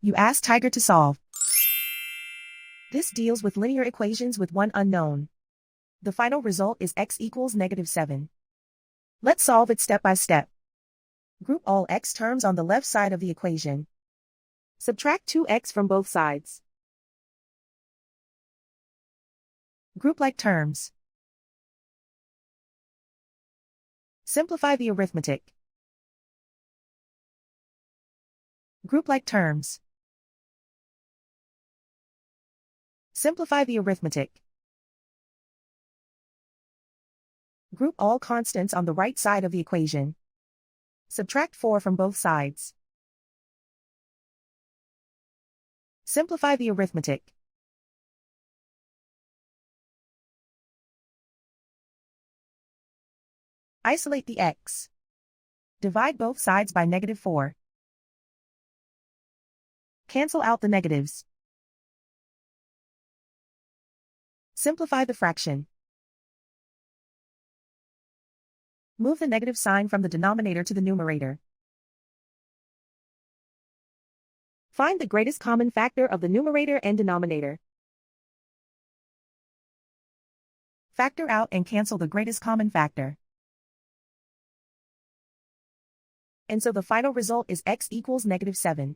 You ask Tiger to solve. This deals with linear equations with one unknown. The final result is x equals -7. Let's solve it step by step. Group all x terms on the left side of the equation. Subtract 2x from both sides. Group like terms. Simplify the arithmetic. Group like terms. Simplify the arithmetic. Group all constants on the right side of the equation. Subtract 4 from both sides. Simplify the arithmetic. Isolate the x. Divide both sides by -4. Cancel out the negatives. Simplify the fraction. Move the negative sign from the denominator to the numerator. Find the greatest common factor of the numerator and denominator. Factor out and cancel the greatest common factor. And so the final result is x equals -7.